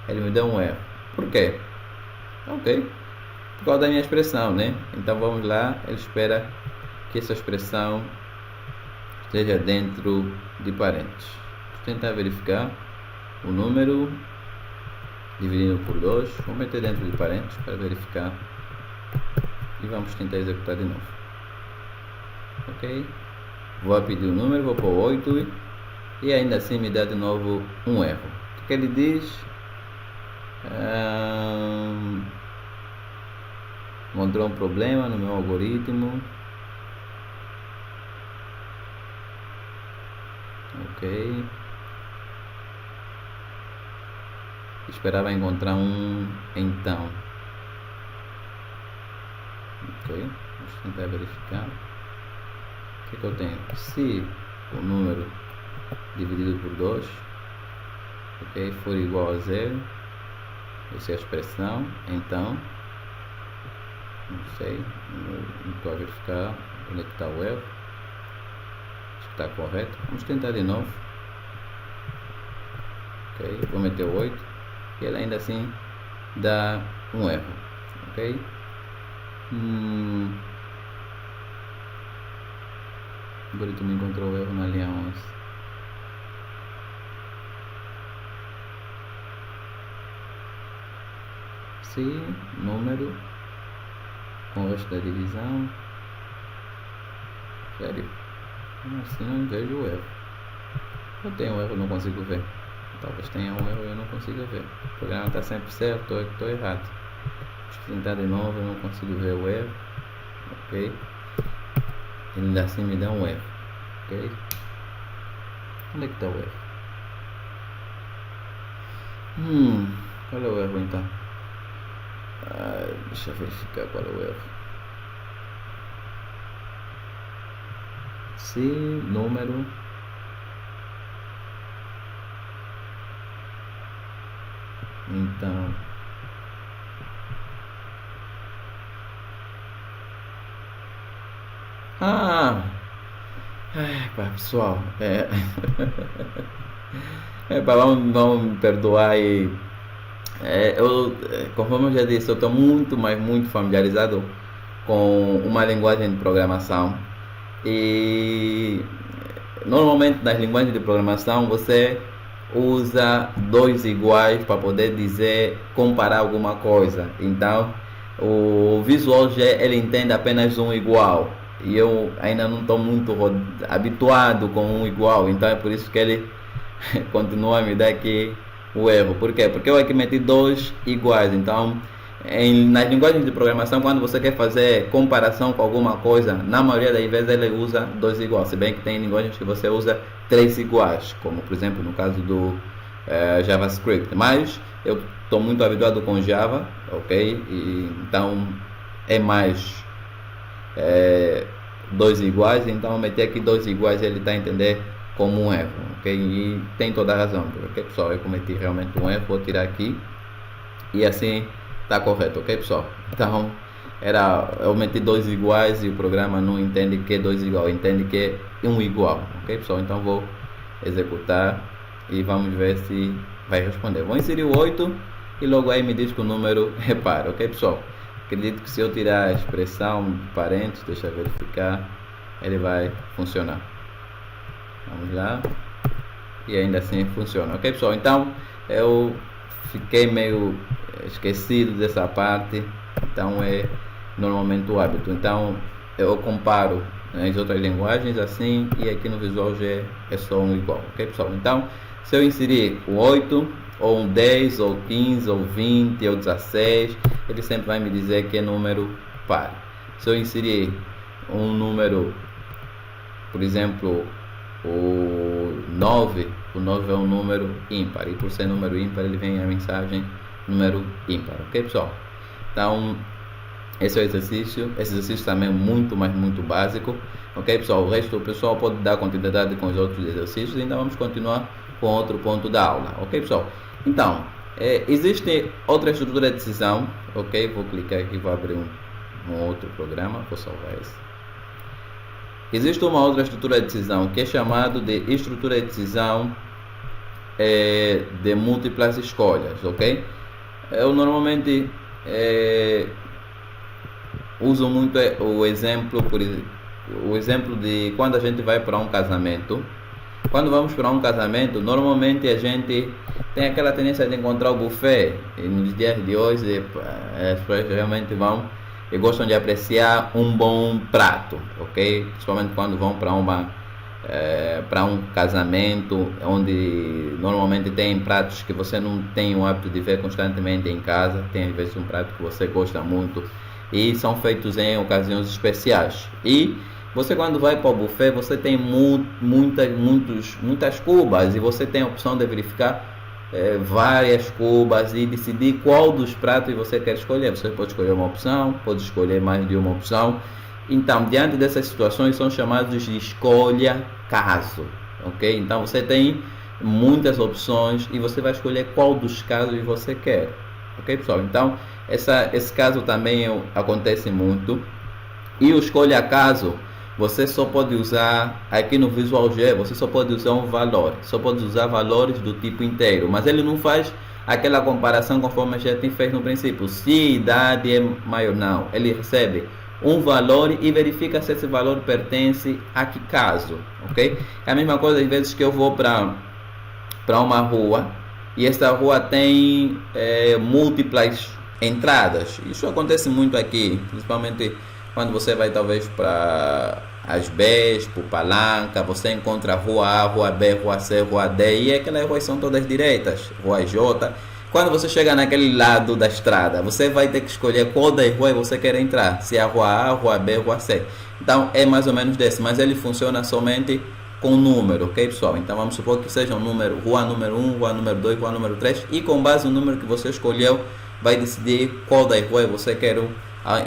ele me deu um erro. Por quê? Ok. Por causa da minha expressão, né? Então vamos lá, ele espera que essa expressão esteja dentro de parênteses. Vou tentar verificar o número dividindo por 2. Vou meter dentro de parênteses para verificar e vamos tentar executar de novo. Ok? Vou pedir o número, vou pôr 8 e ainda assim me dá de novo um erro. O que ele diz? Encontrou um problema no meu algoritmo. Ok. Esperava encontrar um então. Ok. Vamos tentar verificar. O que eu tenho? Se o número dividido por 2, ok, for igual a 0, essa é a expressão, então, não sei, não estou a verificar onde é que está o erro. Acho que está correto. Vamos tentar de novo. Ok, vou meter o 8 e ele ainda assim dá um erro. Ok. O algoritmo encontrou o erro na linha 11. Se número com o resto da divisão. Sério? Assim não vejo o erro. Eu tenho um erro, não consigo ver. Talvez tenha um erro e eu não consiga ver. O programa está sempre certo, eu estou errado. Deixa eu tentar de novo, eu não consigo ver o erro. Ok. Ele ainda assim me dá um erro. Ok. Onde é que está o erro? Qual é o erro então? Deixa eu verificar qual é o erro. Se número então pessoal, vamos me perdoar aí. Conforme eu já disse, eu estou muito familiarizado com uma linguagem de programação e normalmente nas linguagens de programação você usa dois iguais para poder comparar alguma coisa. Então o Visual G ele entende apenas um igual e eu ainda não estou muito habituado com um igual, então é por isso que ele continua a me dar aqui o erro. Por quê? Porque eu aqui meti dois iguais. Então nas linguagens de programação, quando você quer fazer comparação com alguma coisa, na maioria das vezes ele usa dois iguais, se bem que tem linguagens que você usa três iguais, como por exemplo no caso do JavaScript, mas eu estou muito habituado com Java, ok? Então é mais dois iguais, então eu meti aqui dois iguais, ele está a entender como um erro, ok? E tem toda a razão, porque pessoal, eu cometi realmente um erro, vou tirar aqui e assim está correto, ok pessoal? Então eu meti dois iguais e o programa não entende que é dois igual, entende que é um igual, ok pessoal? Então vou executar e vamos ver se vai responder. Vou inserir o 8 e logo aí me diz que o número é par, ok pessoal? Acredito que se eu tirar a expressão de parênteses, deixa eu verificar, ele vai funcionar. Vamos lá. E ainda assim funciona, ok pessoal? Então eu fiquei meio esquecido dessa parte, então é normalmente o hábito. Então eu comparo as outras linguagens assim e aqui no Visual G é só um igual, ok pessoal? Então se eu inserir o 8 ou um 10 ou 15 ou 20 ou 16, ele sempre vai me dizer que é número par. Se eu inserir um número, por exemplo o 9 é um número ímpar e por ser número ímpar ele vem a mensagem número ímpar, ok pessoal? Então esse é o exercício. Esse exercício também é muito básico, ok pessoal? O resto o pessoal pode dar continuidade com os outros exercícios e ainda vamos continuar com outro ponto da aula, ok pessoal? Então existe outra estrutura de decisão, ok? Vou clicar aqui, vou abrir um outro programa, vou salvar esse. Existe uma outra estrutura de decisão que é chamada de estrutura de decisão de múltiplas escolhas, ok? Eu normalmente uso muito o exemplo de quando a gente vai para um casamento. Quando vamos para um casamento, normalmente a gente tem aquela tendência de encontrar o buffet. E nos dias de hoje as pessoas realmente vão e gostam de apreciar um bom prato, ok? Principalmente quando vão para um casamento onde normalmente tem pratos que você não tem o hábito de ver constantemente em casa, tem às vezes um prato que você gosta muito e são feitos em ocasiões especiais. E você, quando vai para o buffet, você tem muitas cubas e você tem a opção de verificar várias cubas e decidir qual dos pratos você quer escolher. Você pode escolher uma opção, pode escolher mais de uma opção. Então, diante dessas situações, são chamados de escolha caso, ok? Então, você tem muitas opções e você vai escolher qual dos casos você quer, ok, pessoal? Então, esse caso também acontece muito. E o escolha caso, você só pode usar aqui no Visual G, você só pode usar um valor, só pode usar valores do tipo inteiro, mas ele não faz aquela comparação conforme a gente fez no princípio, se a idade é maior ou não. Ele recebe um valor e verifica se esse valor pertence a que caso, ok? É a mesma coisa às vezes que eu vou para uma rua e essa rua tem múltiplas entradas. Isso acontece muito aqui, principalmente quando você vai talvez para Asbespo, Palanca, você encontra a rua A, rua B, rua C, rua D, e aquelas ruas são todas direitas, rua J. Quando você chega naquele lado da estrada, você vai ter que escolher qual das ruas você quer entrar, se é a rua A, rua B, rua C. Então é mais ou menos desse, mas ele funciona somente com número, ok, pessoal? Então vamos supor que seja um número, rua número 1, rua número 2, rua número 3, e com base no número que você escolheu, vai decidir qual das ruas você quer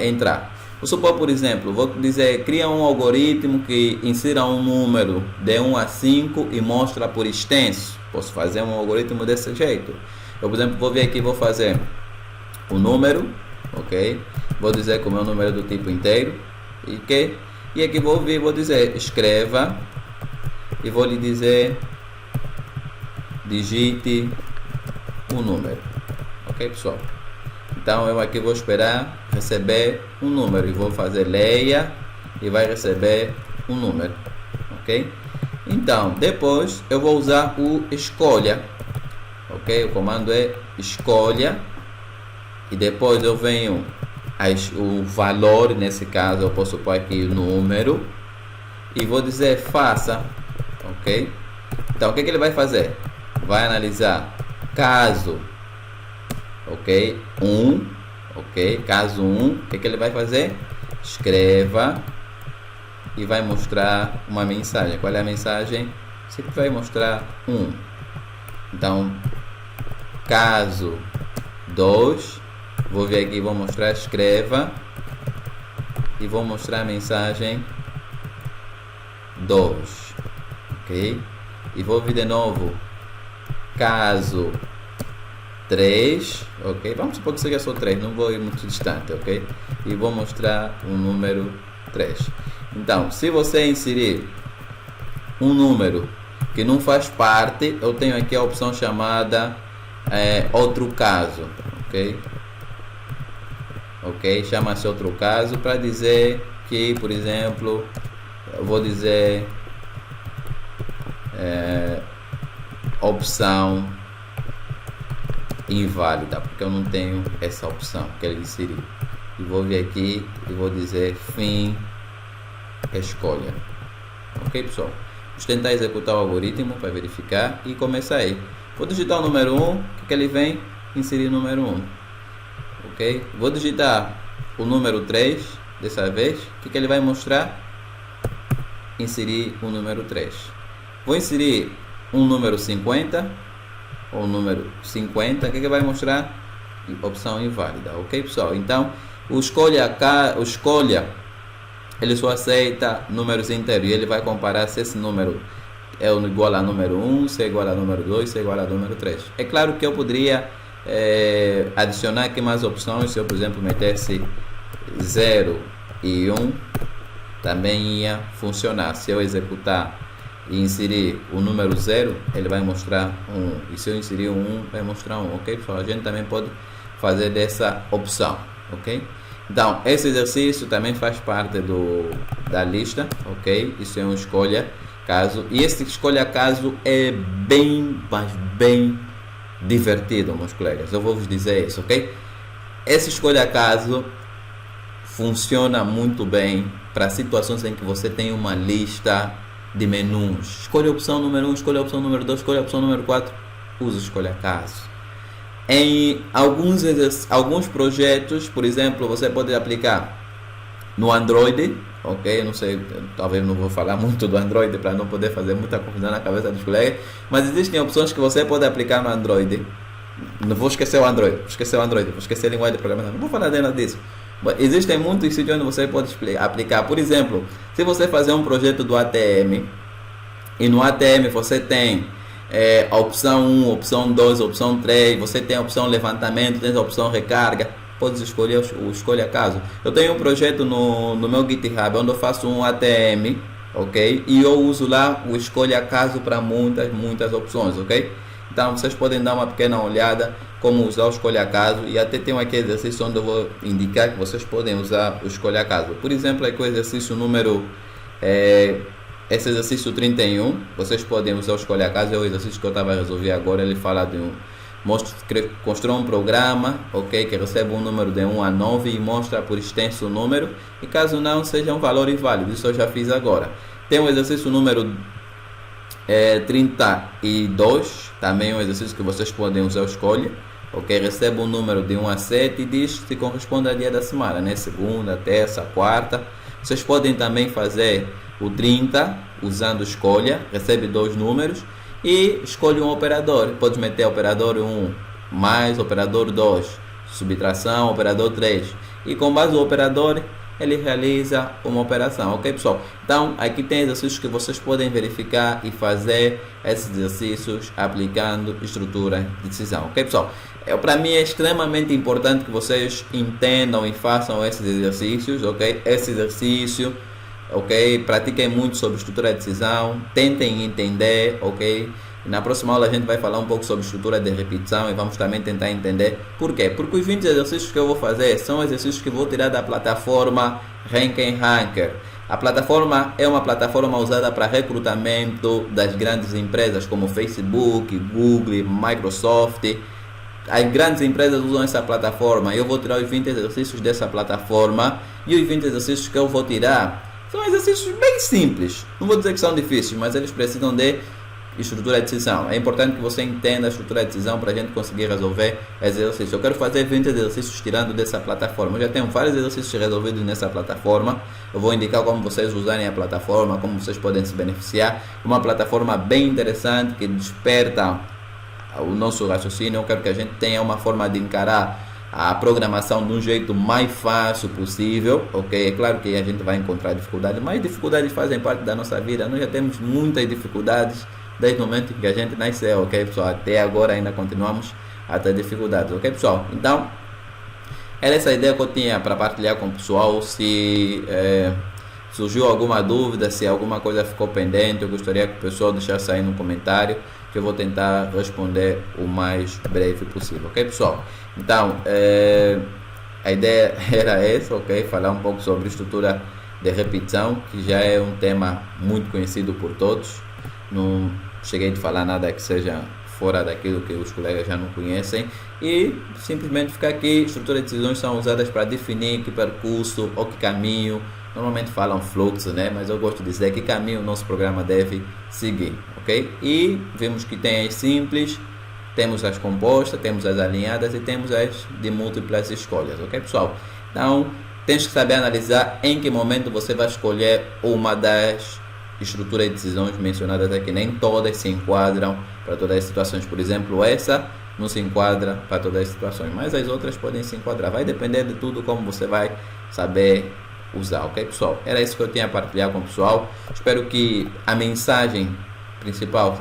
entrar. Vou supor, por exemplo, vou dizer, cria um algoritmo que insira um número de 1 a 5 e mostra por extenso. Posso fazer um algoritmo desse jeito. Eu, por exemplo, vou vir aqui, vou fazer o número, ok? Vou dizer como é o número do tipo inteiro, e aqui vou vir, vou dizer, escreva, e vou lhe dizer, digite o número, ok, pessoal? Então eu aqui vou esperar receber um número e vou fazer leia e vai receber um número, ok? Então depois eu vou usar o escolha, ok? O comando é escolha e depois eu venho o valor, nesse caso eu posso pôr aqui o número e vou dizer faça, ok? Então o que ele vai fazer? Vai analisar caso, ok, caso 1, o que ele vai fazer? Escreva e vai mostrar uma mensagem. Qual é a mensagem? Sempre vai mostrar 1. Então, caso 2, vou vir aqui, vou mostrar escreva e vou mostrar a mensagem 2, ok? E vou vir de novo, caso 3, ok? Vamos supor que seja só 3, não vou ir muito distante, ok? E vou mostrar o número 3. Então, se você inserir um número que não faz parte, eu tenho aqui a opção chamada outro caso, ok? Ok, chama-se outro caso para dizer que, por exemplo, eu vou dizer opção inválida, porque eu não tenho essa opção que ele inseriu. E vou vir aqui e vou dizer fim escolha, ok, pessoal? Vamos tentar executar o algoritmo para verificar e começar aí. Vou digitar o número 1, o que ele vem? Inserir o número 1, ok? Vou digitar o número 3 dessa vez, o que ele vai mostrar? Inserir o número 3. Vou inserir um número 50 ou número 50, o que vai mostrar? Opção inválida, ok, pessoal? Então o escolha ele só aceita números inteiros e ele vai comparar se esse número é igual a número 1, se é igual a número 2, se é igual a número 3. É claro que eu poderia adicionar aqui mais opções. Se eu, por exemplo, metesse 0 e 1, também ia funcionar. Se eu executar e inserir o número 0, ele vai mostrar 1, e se eu inserir o 1, vai mostrar 1, ok, pessoal? A gente também pode fazer dessa opção, ok? Então, esse exercício também faz parte da lista, ok? Isso é um escolha caso, e esse escolha caso é bem, mas bem divertido, meus colegas. Eu vou vos dizer isso, ok? Esse escolha caso funciona muito bem para situações em que você tem uma lista de menus. Escolha a opção número 1, escolha a opção número 2, escolha a opção número 4, usa escolha caso. Em alguns projetos, por exemplo, você pode aplicar no Android, ok? Não sei, talvez não vou falar muito do Android para não poder fazer muita confusão na cabeça dos colegas, mas existem opções que você pode aplicar no Android. Não vou esquecer o Android, vou esquecer a linguagem de programação, não vou falar nada disso. Mas existem muitos sítios onde você pode aplicar. Por exemplo, se você fazer um projeto do ATM, e no ATM você tem a opção 1, opção 2, opção 3, você tem a opção levantamento, tem a opção recarga, pode escolher o escolha caso. Eu tenho um projeto no meu GitHub onde eu faço um ATM, ok? E eu uso lá o escolha caso para muitas opções, ok? Então vocês podem dar uma pequena olhada como usar o escolha caso, e até tem aqui exercício onde eu vou indicar que vocês podem usar o escolha caso. Por exemplo, aqui o exercício número esse exercício 31, vocês podem usar o escolha caso, é o exercício que eu estava a resolver agora. Ele fala de construa um programa, ok, que recebe um número de 1 a 9 e mostra por extenso o número, e caso não seja um valor inválido. Isso eu já fiz agora. Tem o exercício número 32, também um exercício que vocês podem usar o escolha, ok, recebe um número de 1 a 7 e diz se corresponde ao dia da semana, né? Segunda, terça, quarta. Vocês podem também fazer o 30 usando escolha, recebe 2 números e escolhe um operador. Pode meter operador 1 mais operador 2, subtração, operador 3, e com base no operador ele realiza uma operação, ok pessoal? Então aqui tem exercícios que vocês podem verificar e fazer esses exercícios aplicando estrutura de decisão, ok pessoal? Para mim é extremamente importante que vocês entendam e façam esses exercícios, ok? Esse exercício, ok? Pratiquem muito sobre estrutura de decisão, tentem entender, ok? Na próxima aula a gente vai falar um pouco sobre estrutura de repetição e vamos também tentar entender por quê. Porque os 20 exercícios que eu vou fazer são exercícios que vou tirar da plataforma Ranking Ranker. A plataforma é uma plataforma usada para recrutamento das grandes empresas como Facebook, Google, Microsoft. As grandes empresas usam essa plataforma. Eu vou tirar os 20 exercícios dessa plataforma, e os 20 exercícios que eu vou tirar são exercícios bem simples. Não vou dizer que são difíceis, mas eles precisam de estrutura de decisão. É importante que você entenda a estrutura de decisão para a gente conseguir resolver exercícios. Eu quero fazer 20 exercícios tirando dessa plataforma. Eu já tenho vários exercícios resolvidos nessa plataforma. Eu vou indicar como vocês usarem a plataforma, como vocês podem se beneficiar. Uma plataforma bem interessante que desperta o nosso raciocínio. Eu quero que a gente tenha uma forma de encarar a programação de um jeito mais fácil possível, ok? É claro que a gente vai encontrar dificuldades, mas dificuldades fazem parte da nossa vida. Nós já temos muitas dificuldades desde o momento que a gente nasceu, ok pessoal? Até agora ainda continuamos a ter dificuldades, ok pessoal? Então, era essa ideia que eu tinha para partilhar com o pessoal. Se surgiu alguma dúvida, se alguma coisa ficou pendente, eu gostaria que o pessoal deixasse aí no comentário, que eu vou tentar responder o mais breve possível, ok pessoal? Então, a ideia era essa, ok? Falar um pouco sobre estrutura de repetição, que já é um tema muito conhecido por todos. Não cheguei a falar nada que seja fora daquilo que os colegas já não conhecem, e simplesmente ficar aqui. Estrutura de decisões são usadas para definir que percurso ou que caminho, normalmente falam fluxo, né? Mas eu gosto de dizer que caminho o nosso programa deve seguir, ok? E vimos que tem as simples, temos as compostas, temos as alinhadas e temos as de múltiplas escolhas, ok pessoal? Então, tens que saber analisar em que momento você vai escolher uma das estruturas de decisões mencionadas aqui. Nem todas se enquadram para todas as situações. Por exemplo, essa não se enquadra para todas as situações, mas as outras podem se enquadrar. Vai depender de tudo como você vai saber usar, ok pessoal? Era isso que eu tinha a partilhar com o pessoal. Espero que a mensagem principal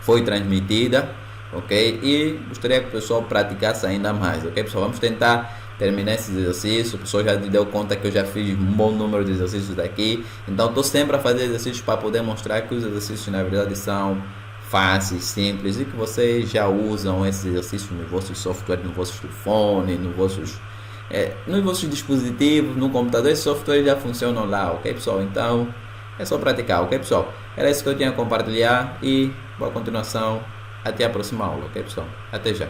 foi transmitida, ok? E gostaria que o pessoal praticasse ainda mais, ok pessoal? Vamos tentar terminar esses exercícios. O pessoal já deu conta que eu já fiz um bom número de exercícios daqui, então estou sempre a fazer exercícios para poder mostrar que os exercícios na verdade são fáceis, simples, e que vocês já usam esses exercícios no vosso software, no vosso telefone, nos vossos dispositivos, no computador. Esses softwares já funcionam lá, ok pessoal? Então é só praticar, ok pessoal? Era isso que eu tinha a compartilhar, e boa continuação, até a próxima aula, ok pessoal? Até já.